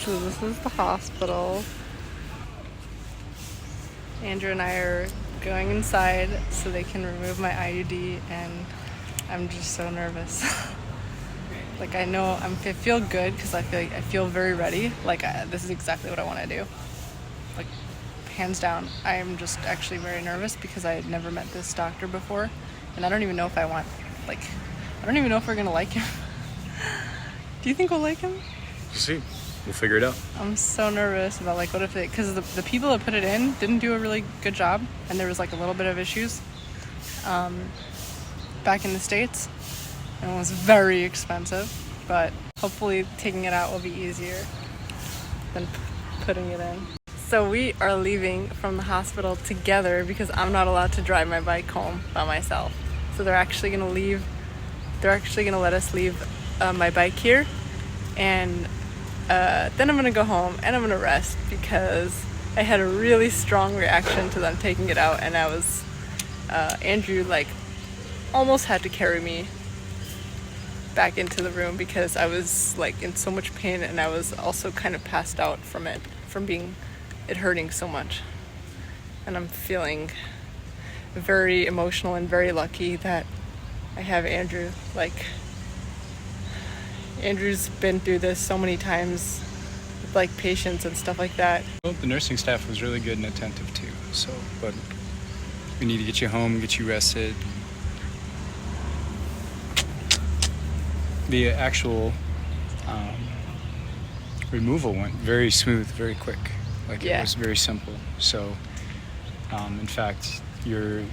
So this is the hospital. Andrew and I are going inside so they can remove my IUD, and I'm just so nervous. Like, I know I feel good because I feel very ready. Like, this is exactly what I want to do. Like, hands down. I am just actually very nervous because I had never met this doctor before, and I don't even know if I want, like, I don't even know if we're gonna like him. Do you think we'll like him? We'll see. We'll figure it out. I'm so nervous about, like, what if it, because the people that put it in didn't do a really good job, and there was, like, a little bit of issues back in the States, and it was very expensive, but hopefully taking it out will be easier than putting it in. So we are leaving from the hospital together because I'm not allowed to drive my bike home by myself. So they're actually gonna let us leave my bike here, and then I'm gonna go home and I'm gonna rest because I had a really strong reaction to them taking it out, and I was Andrew like almost had to carry me back into the room because I was like in so much pain, and I was also kind of passed out from it hurting so much. And I'm feeling very emotional and very lucky that I have Andrew. Like, Andrew's been through this so many times with like patients and stuff like that. Well, the nursing staff was really good and attentive too. So, but we need to get you home, get you rested. The actual removal went very smooth, very quick. Like, yeah. It was very simple. So, in fact, your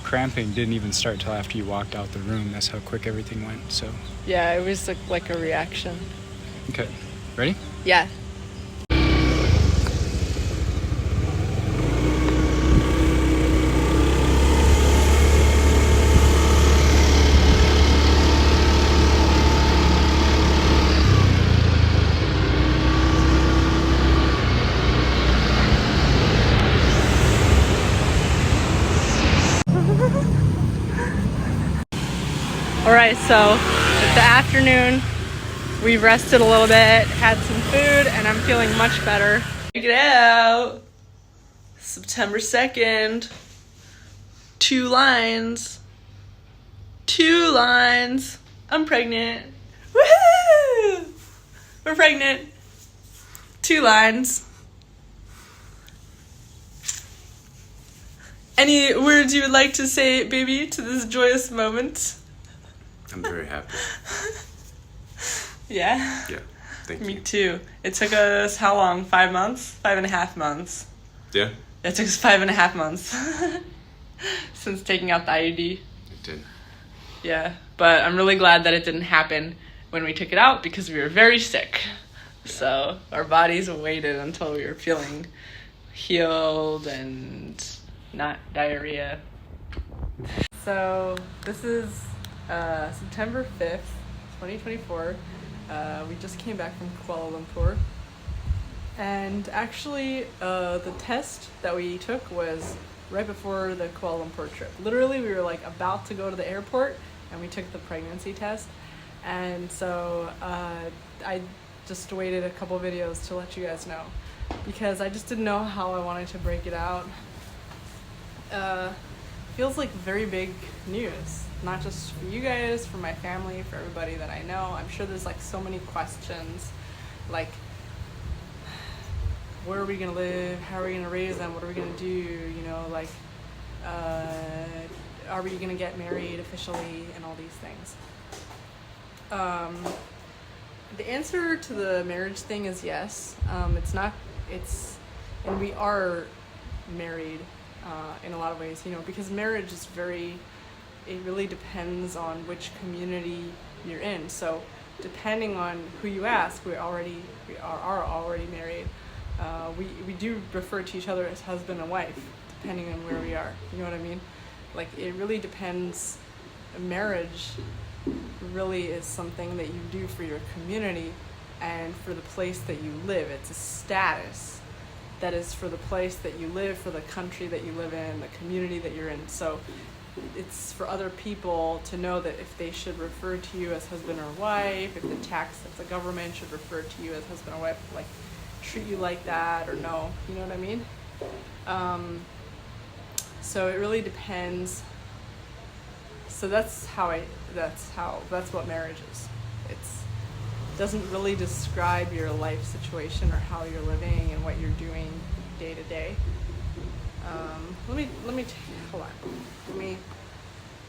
cramping didn't even start till after you walked out the room. That's how quick everything went. So. Yeah, it was like a reaction. Okay, ready? Yeah. Alright, so it's the afternoon. We've rested a little bit, had some food, and I'm feeling much better. Check it out. September 2nd. 2 lines. 2 lines. I'm pregnant. Woohoo! We're pregnant. 2 lines. Any words you would like to say, baby, to this joyous moment? I'm very happy. Yeah? Yeah, thank you. Me too. It took us how long? 5 months? 5.5 months. Yeah? It took us 5.5 months since taking out the IUD. It did. Yeah, but I'm really glad that it didn't happen when we took it out because we were very sick. Yeah. So our bodies waited until we were feeling healed and not diarrhea. So this is September 5th, 2024. We just came back from Kuala Lumpur, and actually the test that we took was right before the Kuala Lumpur trip. Literally, we were like about to go to the airport and we took the pregnancy test, and so I just waited a couple videos to let you guys know because I just didn't know how I wanted to break it out. Feels like very big news, not just for you guys, for my family, for everybody that I know. I'm sure there's like so many questions, like where are we gonna live, how are we gonna raise them, what are we gonna do, you know, like are we gonna get married officially, and all these things. The answer to the marriage thing is yes. And we are married in a lot of ways, you know, because marriage is it really depends on which community you're in. So depending on who you ask, we are already married. We do refer to each other as husband and wife, depending on where we are. You know what I mean? Like, it really depends. Marriage really is something that you do for your community and for the place that you live. It's a status that is for the place that you live, for the country that you live in, the community that you're in. So it's for other people to know that if they should refer to you as husband or wife, if the government should refer to you as husband or wife, like treat you like that or no, you know what I mean? So it really depends. So that's what marriage is. It doesn't really describe your life situation or how you're living and what you're doing day to day. Let me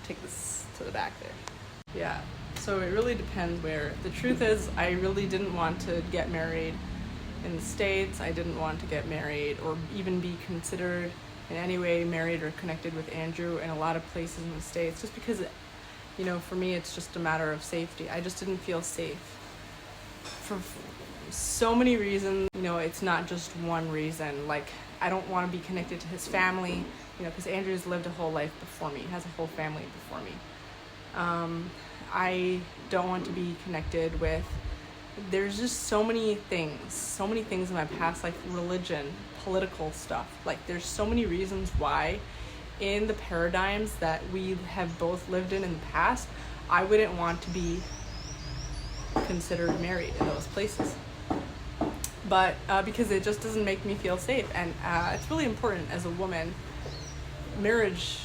take this to the back there. Yeah, so it really depends where. The truth is, I really didn't want to get married in the States. I didn't want to get married or even be considered in any way married or connected with Andrew in a lot of places in the States, just because, for me, it's just a matter of safety. I just didn't feel safe for so many reasons. It's not just one reason. Like, I don't want to be connected to his family, because Andrew's lived a whole life before me, has a whole family before me. I don't want to be connected with, there's just so many things in my past, like religion, political stuff. Like, there's so many reasons why in the paradigms that we have both lived in the past, I wouldn't want to be considered married in those places. But because it just doesn't make me feel safe. And it's really important as a woman. Marriage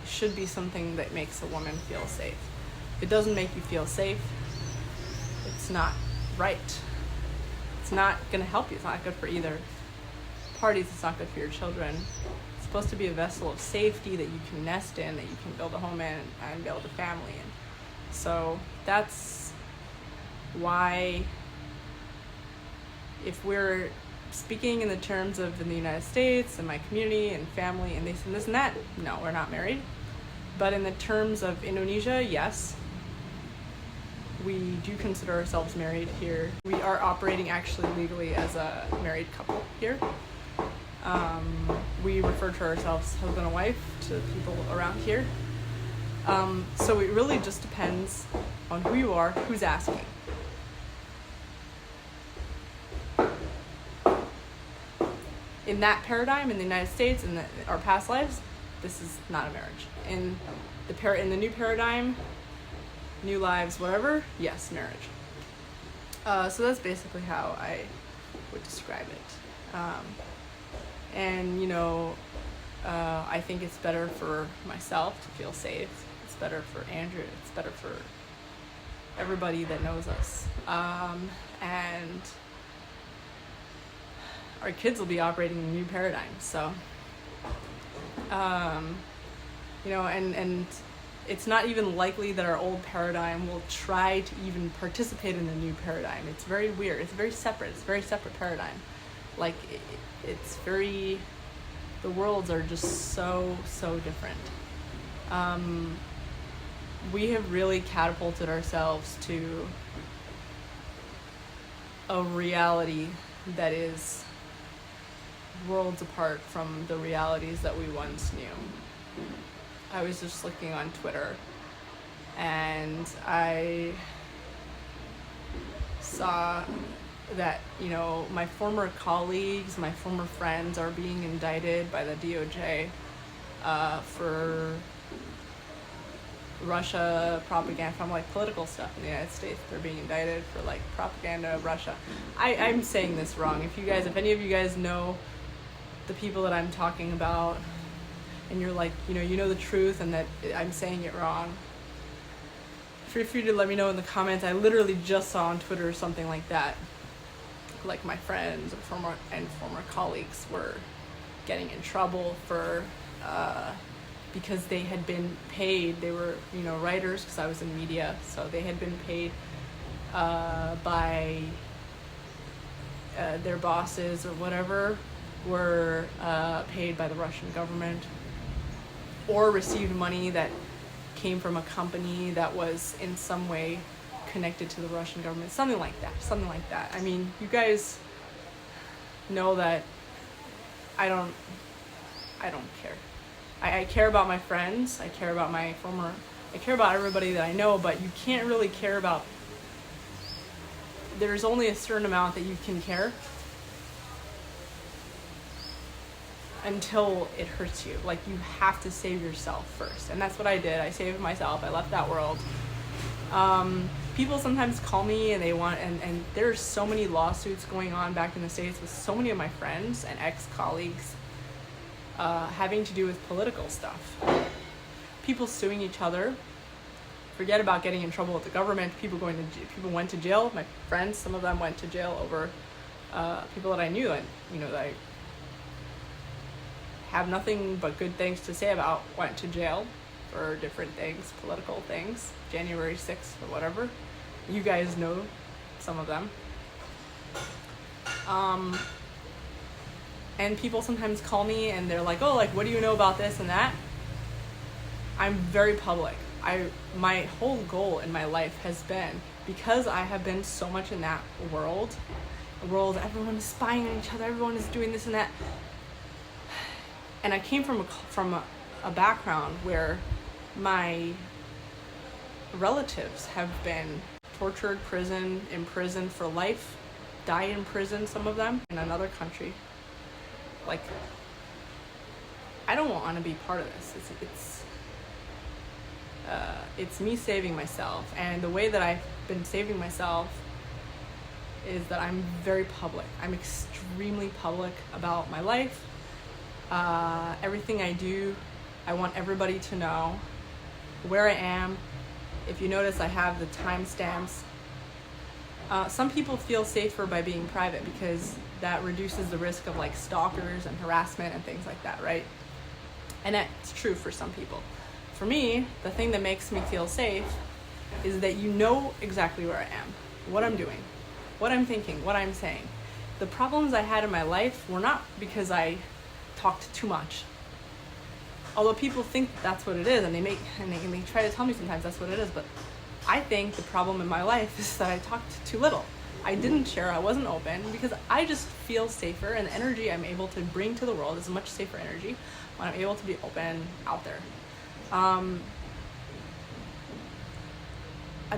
should be something that makes a woman feel safe. If it doesn't make you feel safe, it's not right. It's not going to help you. It's not good for either parties. It's not good for your children. It's supposed to be a vessel of safety that you can nest in, that you can build a home in and build a family in. So that's why, if we're speaking in the terms of in the United States and my community and family and this and that, no, we're not married. But in the terms of Indonesia, yes, we do consider ourselves married here. We are operating actually legally as a married couple here. We refer to ourselves husband and wife to people around here. So it really just depends on who you are, who's asking. In that paradigm, in the United States, in our past lives, this is not a marriage. In the new paradigm, new lives, whatever, yes, marriage. So that's basically how I would describe it. I think it's better for myself to feel safe. It's better for Andrew. It's better for everybody that knows us. And our kids will be operating in a new paradigm. So, and it's not even likely that our old paradigm will try to even participate in the new paradigm. It's very weird. It's very separate. It's a very separate paradigm. Like, the worlds are just so different. We have really catapulted ourselves to a reality that is worlds apart from the realities that we once knew. I was just looking on Twitter and I saw that, my former colleagues, my former friends are being indicted by the DOJ for Russia propaganda, from political stuff in the United States. They're being indicted for propaganda of Russia. I'm saying this wrong. If any of you guys know the people that I'm talking about, and you're you know the truth and that I'm saying it wrong, feel free to let me know in the comments. I literally just saw on Twitter something like that. My friends or former colleagues were getting in trouble for because they had been paid. They were writers, because I was in media, so they had been paid by their bosses or whatever, were paid by the Russian government, or received money that came from a company that was in some way connected to the Russian government, something like that. I mean, you guys know that I don't care. I care about my friends, I care about I care about everybody that I know, but you can't really care about, there's only a certain amount that you can care. until it hurts you. Like, you have to save yourself first. And that's what I did. I saved myself. I left that world. People sometimes call me and they want, and there's so many lawsuits going on back in the States with so many of my friends and ex-colleagues having to do with political stuff. People suing each other. Forget about getting in trouble with the government. People went to jail. My friends, some of them went to jail over people that I knew and, that I have nothing but good things to say about, went to jail for different things, political things, January 6th or whatever. You guys know some of them. And people sometimes call me and they're like, oh, like, what do you know about this and that? I'm very public. My whole goal in my life has been, because I have been so much in that world, everyone is spying on each other, everyone is doing this and that. And I came from a background where my relatives have been tortured, imprisoned for life, died in prison, some of them, in another country. Like, I don't want to be part of this. It's me saving myself, and the way that I've been saving myself is that I'm very public. I'm extremely public about my life. Everything I do, I want everybody to know where I am. If you notice, I have the timestamps. Some people feel safer by being private because that reduces the risk of like stalkers and harassment and things like that, right? And that's true for some people. For me, the thing that makes me feel safe is that you know exactly where I am, what I'm doing, what I'm thinking, what I'm saying. The problems I had in my life were not because I talked too much. Although people think that's what it is, and they try to tell me sometimes that's what it is, but I think the problem in my life is that I talked too little. I didn't share, I wasn't open, because I just feel safer, and the energy I'm able to bring to the world is a much safer energy when I'm able to be open out there.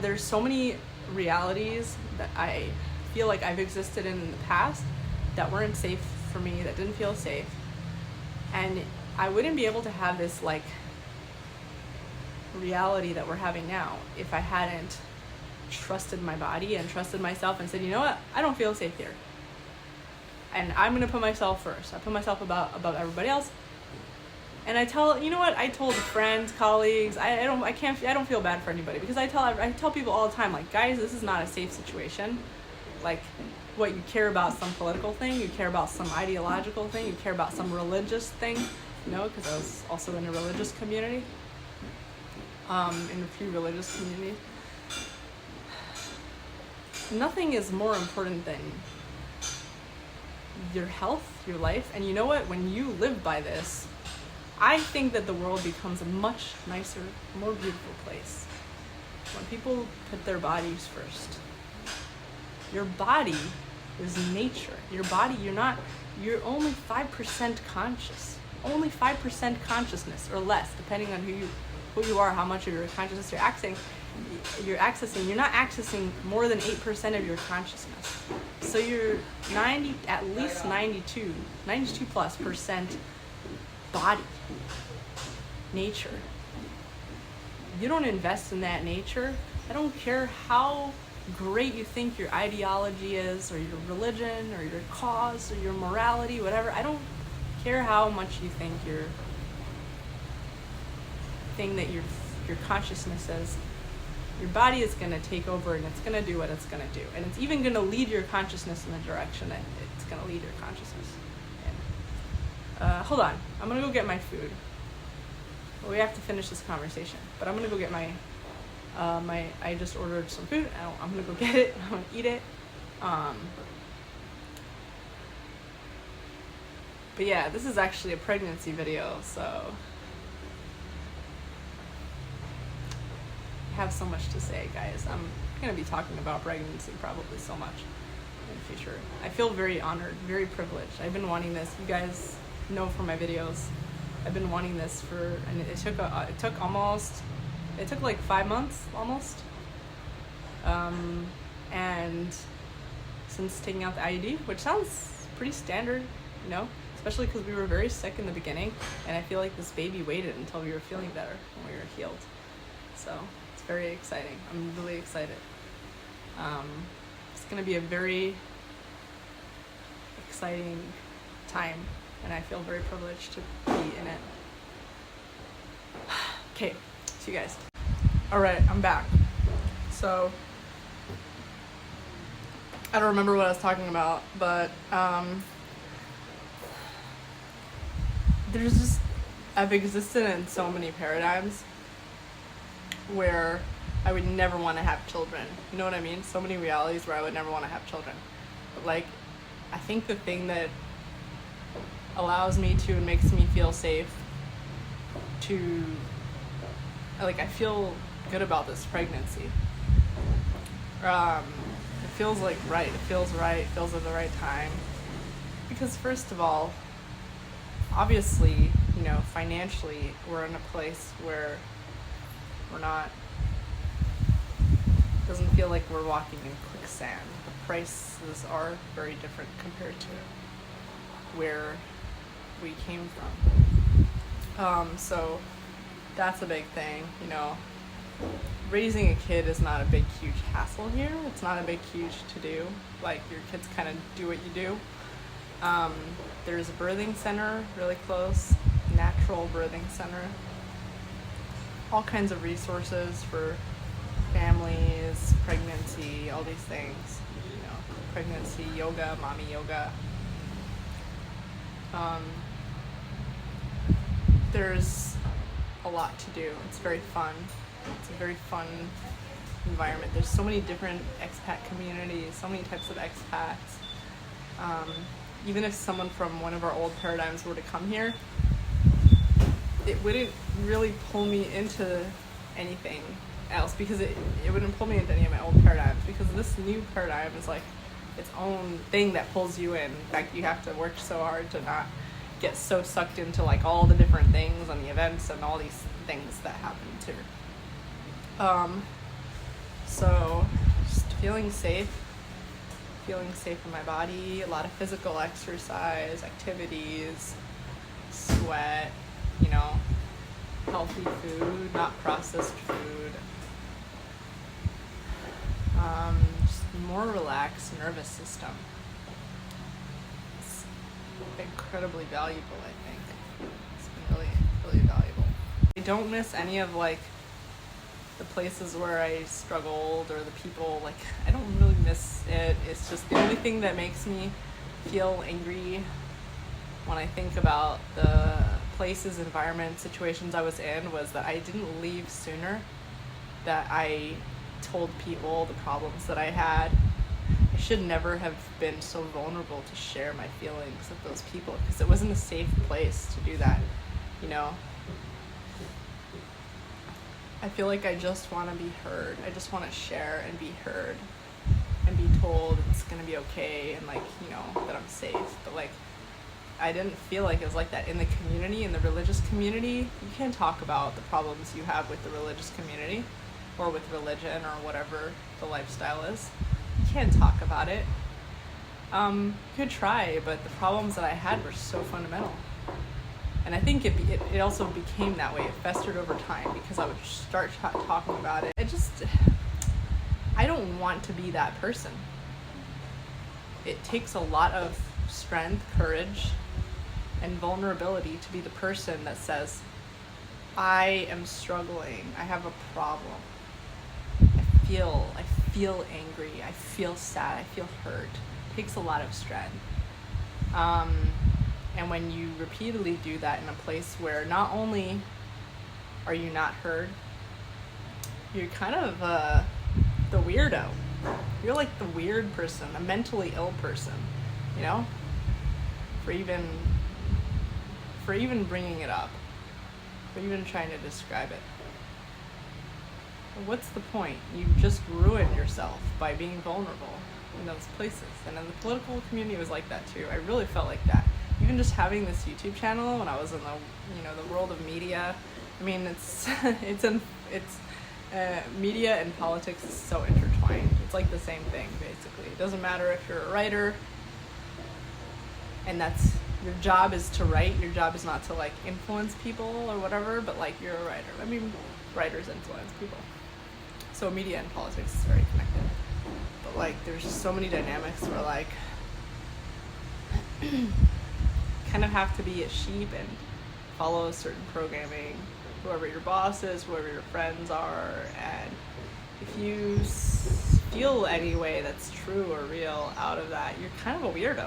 There's so many realities that I feel like I've existed in the past that weren't safe for me, that didn't feel safe. And I wouldn't be able to have this like reality that we're having now if I hadn't trusted my body and trusted myself and said, you know what, I don't feel safe here. And I'm gonna put myself first. I put myself above everybody else. And I told friends, colleagues, I don't feel bad for anybody, because I tell people all the time, like, guys, this is not a safe situation. Like, what, you care about some political thing, you care about some ideological thing, you care about some religious thing, because I was also in a religious community, in a few religious communities. Nothing is more important than your health, your life, and you know what, when you live by this, I think that the world becomes a much nicer, more beautiful place when people put their bodies first. Your body is nature. Your body, you're only 5% conscious. Only 5% consciousness or less, depending on who you are, how much of your consciousness you're accessing. You're not accessing more than 8% of your consciousness. So you're at least 92 plus percent body, nature. You don't invest in that nature. I don't care how great you think your ideology is, or your religion, or your cause, or your morality, whatever. I don't care how much you think your consciousness is. Your body is going to take over, and it's going to do what it's going to do. And it's even going to lead your consciousness in the direction that it's going to lead your consciousness. Hold on, I'm gonna go get my food. Well, we have to finish this conversation, but I'm gonna go get I just ordered some food. I'm gonna go get it. I'm gonna eat it. But yeah, this is actually a pregnancy video, so I have so much to say, guys. I'm gonna be talking about pregnancy probably so much in the future. I feel very honored, very privileged. I've been wanting this. You guys know from my videos, I've been wanting this and it took like 5 months almost, and since taking out the IUD, which sounds pretty standard, especially because we were very sick in the beginning, and I feel like this baby waited until we were feeling better when we were healed. So it's very exciting. I'm really excited. It's going to be a very exciting time, and I feel very privileged to be in it. Okay, see you guys. All right, I'm back. So I don't remember what I was talking about, but there's just, I've existed in so many paradigms where I would never want to have children. You know what I mean? So many realities where I would never want to have children. But like, I think the thing that allows me to and makes me feel safe to, like, I feel good about this pregnancy. It feels like right. It feels right. It feels at the right time. Because first of all, obviously, you know, financially, we're in a place where we're not, doesn't feel like we're walking in quicksand. The prices are very different compared to where we came from. So that's a big thing, you know. Raising a kid is not a big, huge hassle here. It's not a big, huge to-do. Like, your kids kind of do what you do. There's a birthing center really close, natural birthing center. All kinds of resources for families, pregnancy, all these things. You know, pregnancy yoga, mommy yoga. There's a lot to do. It's very fun. It's a very fun environment. There's so many different expat communities, so many types of expats. Even if someone from one of our old paradigms were to come here, it wouldn't really pull me into anything else, because it wouldn't pull me into any of my old paradigms, because this new paradigm is like its own thing that pulls you in. In fact, you have to work so hard to not get so sucked into like all the different things and the events and all these things that happen too. So just feeling safe in my body, a lot of physical exercise, activities, sweat, you know, healthy food, not processed food. Just more relaxed nervous system. It's incredibly valuable, I think. It's been really, really valuable. I don't miss any of like the places where I struggled or the people, like, I don't really miss it. It's just the only thing that makes me feel angry when I think about the places, environments, situations I was in was that I didn't leave sooner, that I told people the problems that I had. I should never have been so vulnerable to share my feelings with those people, because it wasn't a safe place to do that, you know? I feel like I just want to be heard. I just want to share and be heard and be told it's going to be okay and, like, you know, that I'm safe. But, like, I didn't feel like it was like that in the community, in the religious community. You can't talk about the problems you have with the religious community or with religion or whatever the lifestyle is. You can't talk about it. You could try, but the problems that I had were so fundamental. And I think it also became that way. It festered over time because I would start talking about it. I don't want to be that person. It takes a lot of strength, courage, and vulnerability to be the person that says, I am struggling, I have a problem. I feel angry, I feel sad, I feel hurt. It takes a lot of strength. And when you repeatedly do that in a place where not only are you not heard, you're kind of the weirdo. You're like the weird person, a mentally ill person, you know? For even bringing it up, for even trying to describe it. What's the point? You just ruined yourself by being vulnerable in those places. And in the political community, it was like that too. I really felt like that. Even just having this YouTube channel when I was in the world of media. I mean, it's media and politics is so intertwined. It's like the same thing, basically. It doesn't matter if you're a writer, and that's your job is to write. Your job is not to like influence people or whatever, but like you're a writer. I mean, writers influence people. So media and politics is very connected. But like there's just so many dynamics where like kind of have to be a sheep and follow certain programming, whoever your boss is, whoever your friends are, and if you feel any way that's true or real out of that, you're kind of a weirdo.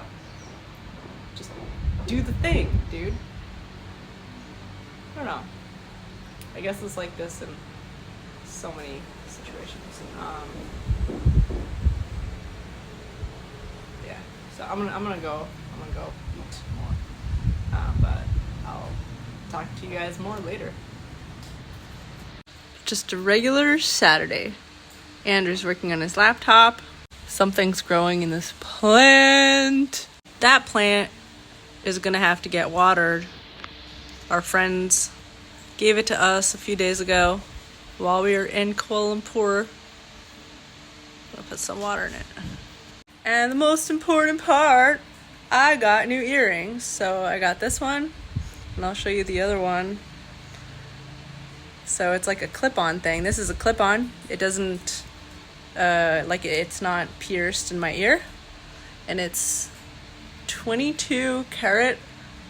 Just do the thing, dude. I don't know. I guess it's like this in so many situations. Yeah. So I'm gonna go eat more. But I'll talk to you guys more later. Just a regular Saturday. Andrew's working on his laptop. Something's growing in this plant. That plant is gonna have to get watered. Our friends gave it to us a few days ago while we were in Kuala Lumpur. I'll put some water in it. And the most important part, I got new earrings. So I got this one, and I'll show you the other one. So it's like a clip-on thing. This is a clip-on. It doesn't, it's not pierced in my ear. And it's 22 karat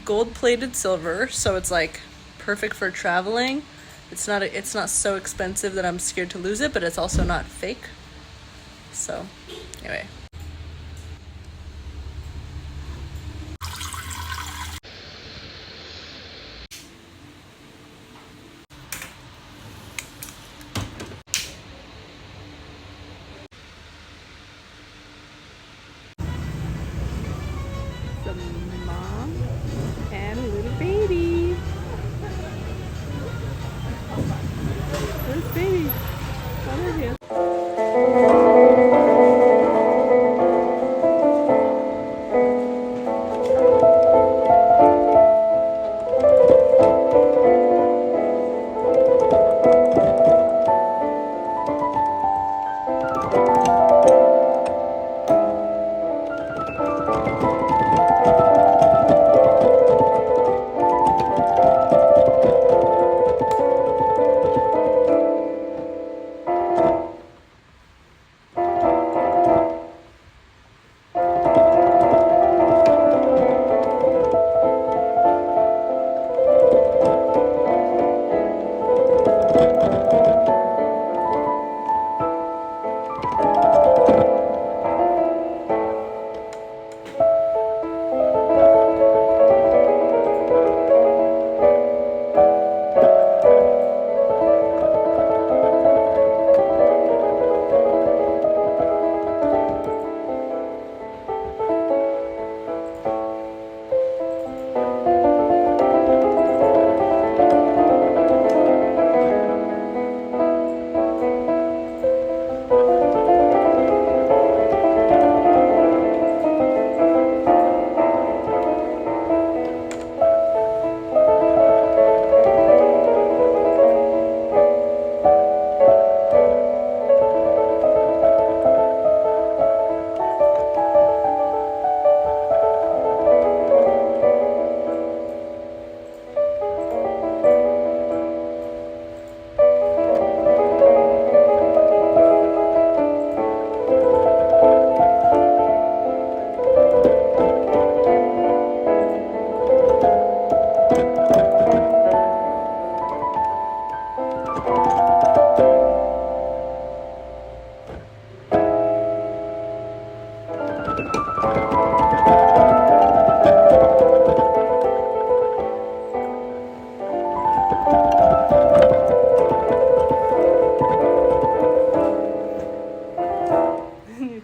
gold-plated silver. So it's like perfect for traveling. It's not so expensive that I'm scared to lose it, but it's also not fake. So, anyway. Some mom and a little baby. Where's baby? Over here.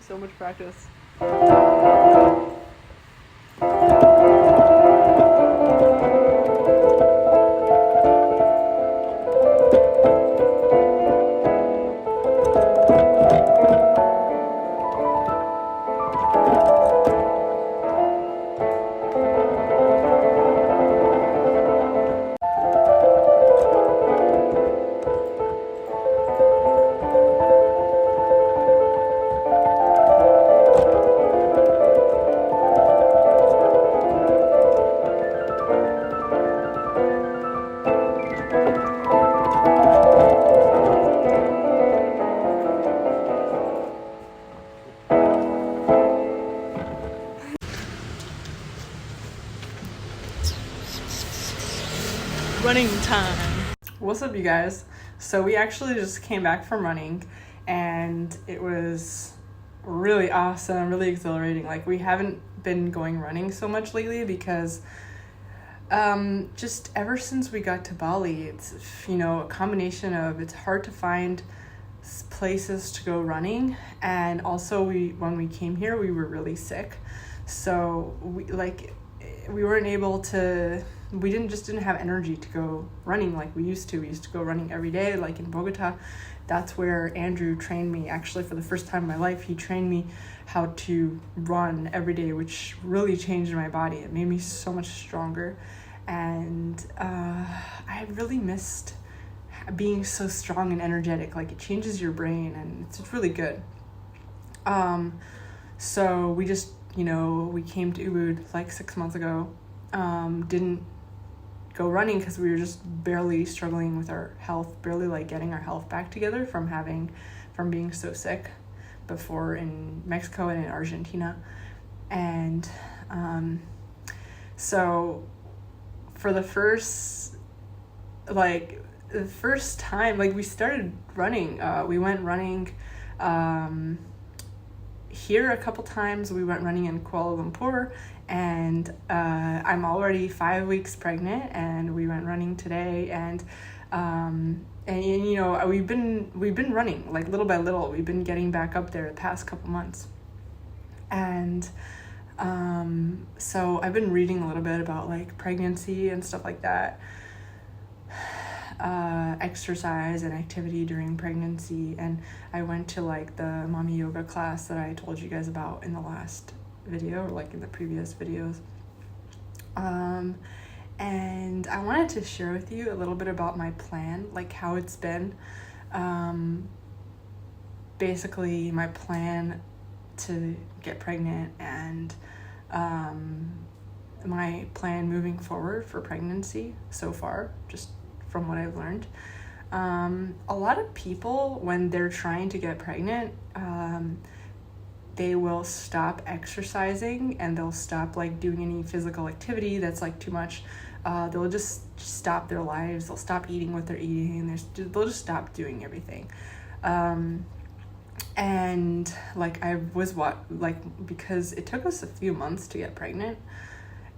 So much practice. Running time. What's up, you guys? So we actually just came back from running, and it was really awesome, really exhilarating. Like, we haven't been going running so much lately because just ever since we got to Bali, it's, you know, a combination of it's hard to find places to go running, and also when we came here we were really sick, so we weren't able to, we didn't have energy to go running like we used to. We used to go running every day, like in Bogota. That's where Andrew trained me. Actually, for the first time in my life, he trained me how to run every day, which really changed my body. It made me so much stronger, and I really missed being so strong and energetic. Like, it changes your brain, and it's really good. So we just, you know, we came to Ubud like 6 months ago. Didn't go running because we were just barely struggling with our health, barely like getting our health back together from being so sick before in Mexico and in Argentina. And so for the first time, like, we started running, we went running here a couple times. We went running in Kuala Lumpur, and I'm already 5 weeks pregnant, and we went running today, and you know, we've been running like little by little. We've been getting back up there the past couple months, and so I've been reading a little bit about like pregnancy and stuff like that, exercise and activity during pregnancy, and I went to like the mommy yoga class that I told you guys about in the last video, or like in the previous videos, and I wanted to share with you a little bit about my plan, like how it's been. Basically my plan to get pregnant, and my plan moving forward for pregnancy so far, just from what I've learned. A lot of people, when they're trying to get pregnant, they will stop exercising, and they'll stop like doing any physical activity that's like too much. They'll just stop their lives. They'll stop eating what they're eating. They'll just stop doing everything. And like because it took us a few months to get pregnant.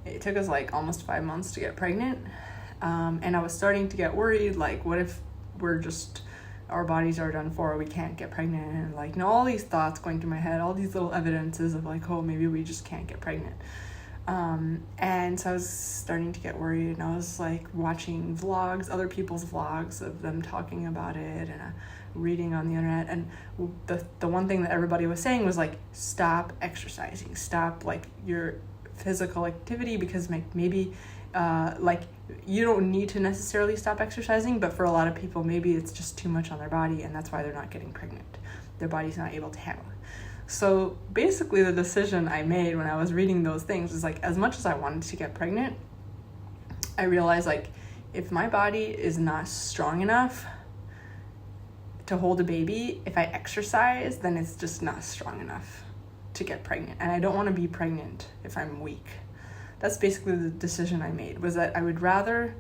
It took us like almost 5 months to get pregnant. And I was starting to get worried, like, what if our bodies are done for, we can't get pregnant, and like, you know, all these thoughts going through my head, all these little evidences of like, oh, maybe we just can't get pregnant. And so I was starting to get worried, and I was like watching vlogs, other people's vlogs of them talking about it, and reading on the internet, and the one thing that everybody was saying was like, stop exercising, stop like your physical activity, because maybe like, you don't need to necessarily stop exercising, but for a lot of people, maybe it's just too much on their body, and that's why they're not getting pregnant. Their body's not able to handle it. So basically the decision I made when I was reading those things is like, as much as I wanted to get pregnant, I realized like, if my body is not strong enough to hold a baby, if I exercise, then it's just not strong enough to get pregnant. And I don't want to be pregnant if I'm weak. That's basically the decision I made, was that I would rather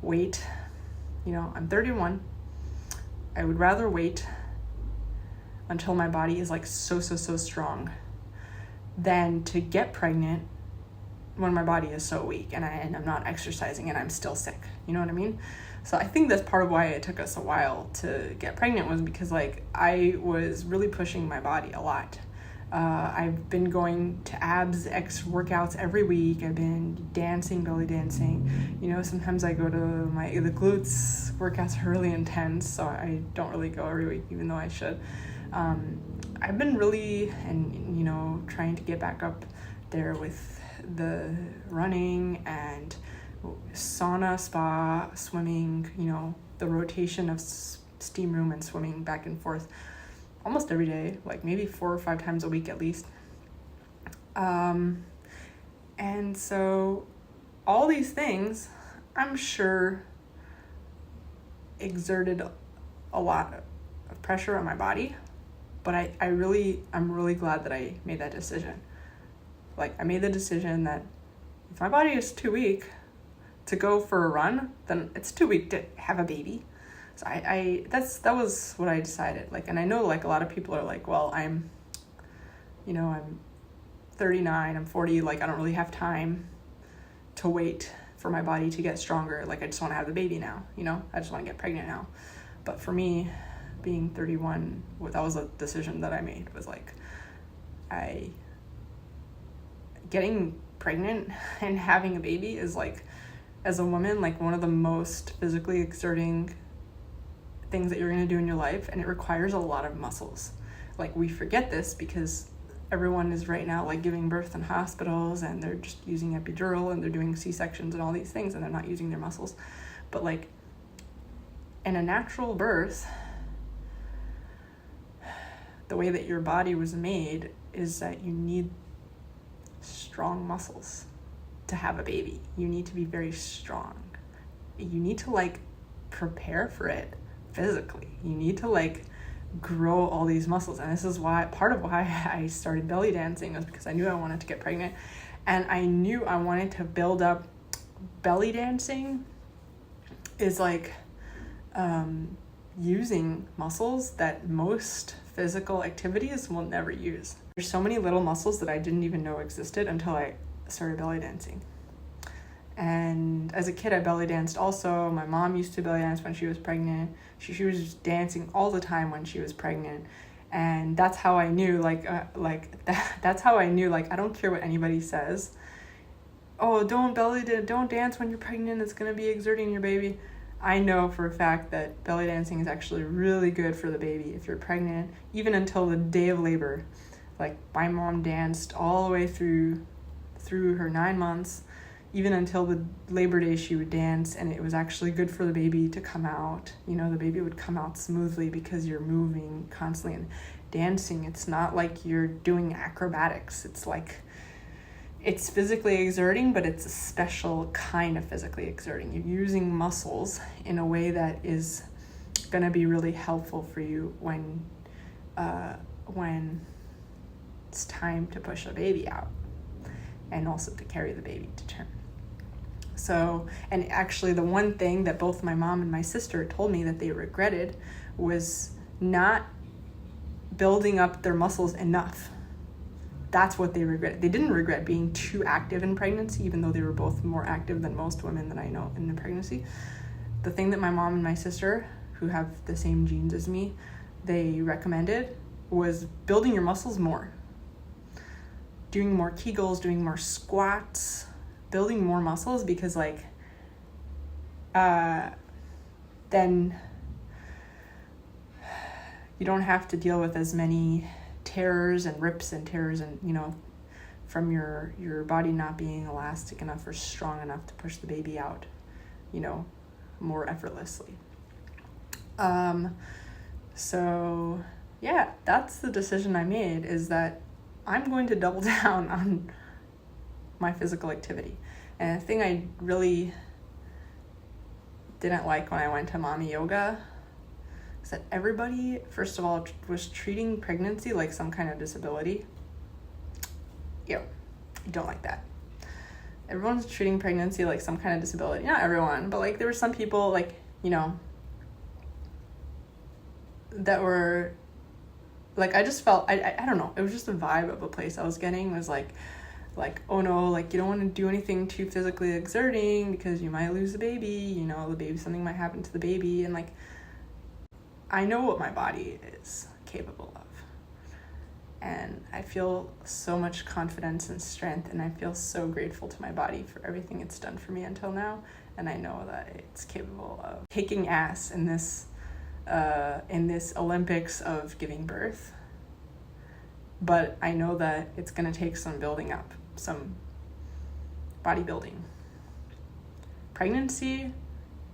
wait, you know, I'm 31. I would rather wait until my body is like so strong than to get pregnant when my body is so weak and I'm not exercising and I'm still sick. You know what I mean? So I think that's part of why it took us a while to get pregnant, was because like I was really pushing my body a lot. I've been going to abs workouts every week. I've been dancing, belly dancing. You know, sometimes I go to the glutes workouts are really intense, so I don't really go every week, even though I should. I've been really, and you know, trying to get back up there with the running and sauna, spa, swimming, you know, the rotation of steam room and swimming back and forth almost every day, like maybe 4 or 5 times a week at least. And so all these things, I'm sure, exerted a lot of pressure on my body, but I'm really glad that I made that decision. Like, I made the decision that if my body is too weak, to go for a run, then it's too weak to have a baby. So that was what I decided. Like, and I know like a lot of people are like, well, I'm 39, I'm 40, like I don't really have time to wait for my body to get stronger. Like I just want to have the baby now, I just want to get pregnant now. But for me, being 31, that was a decision that I made, was like, getting pregnant and having a baby is like, as a woman, like one of the most physically exerting things that you're going to do in your life, and it requires a lot of muscles. Like, we forget this because everyone is right now like giving birth in hospitals, and they're just using epidural, and they're doing C-sections and all these things, and they're not using their muscles. But like in a natural birth, the way that your body was made is that you need strong muscles to have a baby. You need to be very strong. You need to like prepare for it physically. You need to like grow all these muscles. And this is part of why I started belly dancing, was because I knew I wanted to get pregnant, and I knew I wanted to build up. Belly dancing is like using muscles that most physical activities will never use. There's so many little muscles that I didn't even know existed until I started belly dancing. And as a kid, I belly danced also. My mom used to belly dance when she was pregnant. She was just dancing all the time when she was pregnant. And that's how I knew, that's how I knew, like, I don't care what anybody says. Oh, don't dance when you're pregnant. It's going to be exerting your baby. I know for a fact that belly dancing is actually really good for the baby if you're pregnant, even until the day of labor. Like, my mom danced all the way through her 9 months, even until the Labor Day she would dance, and it was actually good for the baby to come out. The baby would come out smoothly because you're moving constantly. And dancing, it's not like you're doing acrobatics. It's like, it's physically exerting, but it's a special kind of physically exerting. You're using muscles in a way that is going to be really helpful for you when it's time to push a baby out, and also to carry the baby to term. So, and actually the one thing that both my mom and my sister told me that they regretted was not building up their muscles enough. That's what they regretted. They didn't regret being too active in pregnancy, even though they were both more active than most women that I know in the pregnancy. The thing that my mom and my sister, who have the same genes as me, they recommended was building your muscles more. Doing more Kegels, doing more squats, building more muscles, because then you don't have to deal with as many tears and rips and tears, and from your body not being elastic enough or strong enough to push the baby out more effortlessly. So yeah, that's the decision I made, is that I'm going to double down on my physical activity. And the thing I really didn't like when I went to mommy yoga is that everybody, first of all, was treating pregnancy like some kind of disability. I don't like that. Everyone's treating pregnancy like some kind of disability. Not everyone, but there were some people that were I just felt, I don't know, it was just the vibe of the place I was getting was like, oh no, you don't want to do anything too physically exerting because you might lose the baby, something might happen to the baby. And I know what my body is capable of. And I feel so much confidence and strength, and I feel so grateful to my body for everything it's done for me until now. And I know that it's capable of kicking ass in this Olympics of giving birth. But I know that it's going to take some building up, some bodybuilding. Pregnancy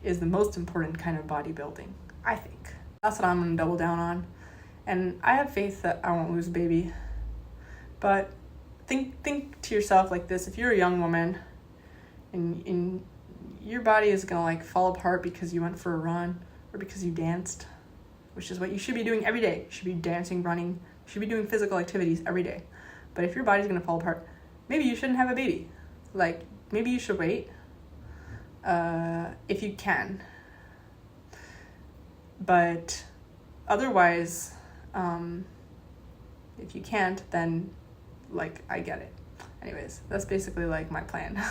is the most important kind of bodybuilding, I think. That's what I'm going to double down on. And I have faith that I won't lose a baby. But think to yourself like this: if you're a young woman and your body is going to fall apart because you went for a run or because you danced, which is what you should be doing every day. You should be dancing, running, you should be doing physical activities every day. But if your body's going to fall apart, maybe you shouldn't have a baby. Maybe you should wait. if you can. But otherwise, if you can't, then like I get it. Anyways, that's basically like my plan.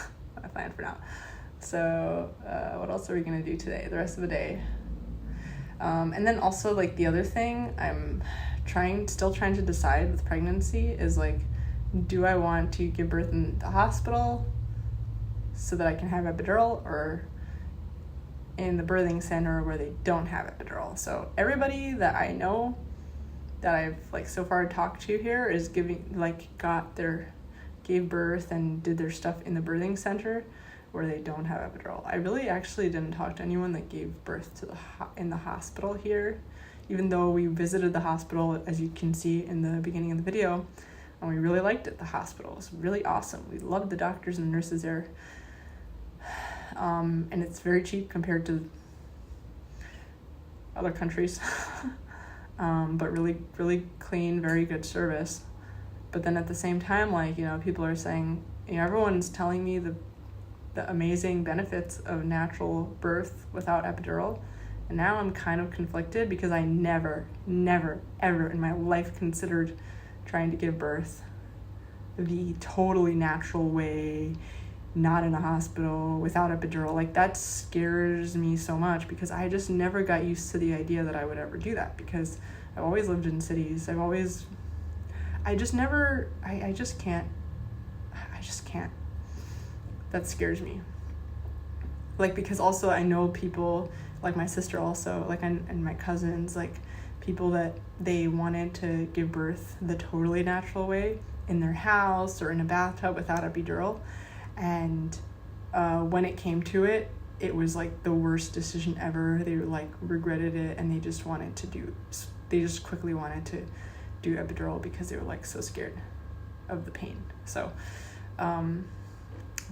My plan for now. So what else are we gonna do today, the rest of the day? And then also like the other thing I'm still trying to decide with pregnancy is like, do I want to give birth in the hospital so that I can have epidural, or in the birthing center where they don't have epidural? So everybody that I know that I've like so far talked to here is gave birth and did their stuff in the birthing center where they don't have epidural. I really actually didn't talk to anyone that gave birth in the hospital here, even though we visited the hospital, as you can see in the beginning of the video, and we really liked it. The hospital was really awesome. We loved the doctors and the nurses there. And it's very cheap compared to other countries. But really, really clean, very good service. But then at the same time, like, you know, people are saying, you know, everyone's telling me the amazing benefits of natural birth without epidural. And now I'm kind of conflicted because I never, ever in my life considered trying to give birth the totally natural way, not in a hospital, without epidural. Like, that scares me so much because I just never got used to the idea that I would ever do that, because I've always lived in cities. I just can't. That scares me. Like, because also I know people, like my sister also, like, and my cousins, like, people that they wanted to give birth the totally natural way in their house or in a bathtub without epidural. And when it came to it, it was like the worst decision ever. They like regretted it, and they just quickly wanted to do epidural because they were like so scared of the pain. So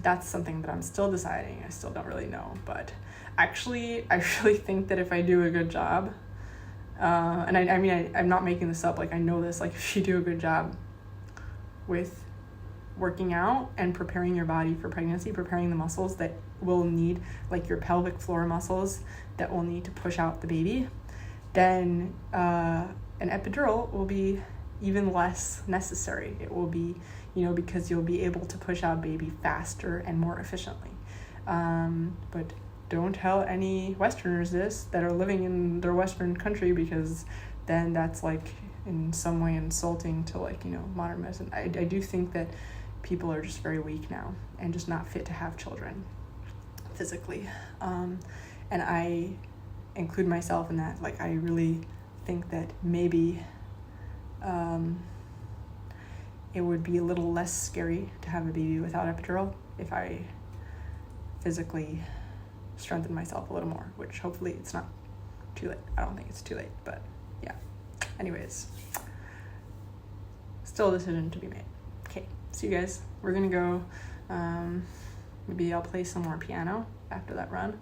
that's something that I'm still deciding. I still don't really know, but actually I really think that if I do a good job, and I mean I'm not making this up, like I know this, like if you do a good job with working out and preparing your body for pregnancy, preparing the muscles that will need, like your pelvic floor muscles that will need to push out the baby, then an epidural will be even less necessary. It will be, you know, because you'll be able to push out baby faster and more efficiently. But don't tell any Westerners this that are living in their Western country, because then that's like in some way insulting to, like, you know, modern medicine. I do think that people are just very weak now and just not fit to have children physically. And I include myself in that. Like, I really think that maybe it would be a little less scary to have a baby without epidural if I physically strengthen myself a little more, which hopefully it's not too late. I don't think it's too late, but yeah. Anyways, still a decision to be made. Okay, see you guys. We're gonna go, maybe I'll play some more piano after that run.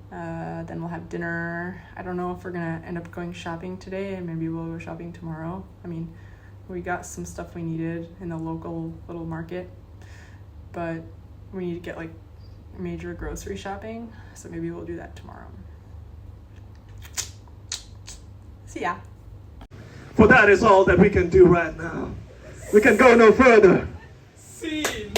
Then we'll have dinner. I don't know if we're gonna end up going shopping today, and maybe we'll go shopping tomorrow. I mean, we got some stuff we needed in the local little market, but we need to get like major grocery shopping, so maybe we'll do that tomorrow. See ya. For that is all that we can do right now. We can go no further. Scene.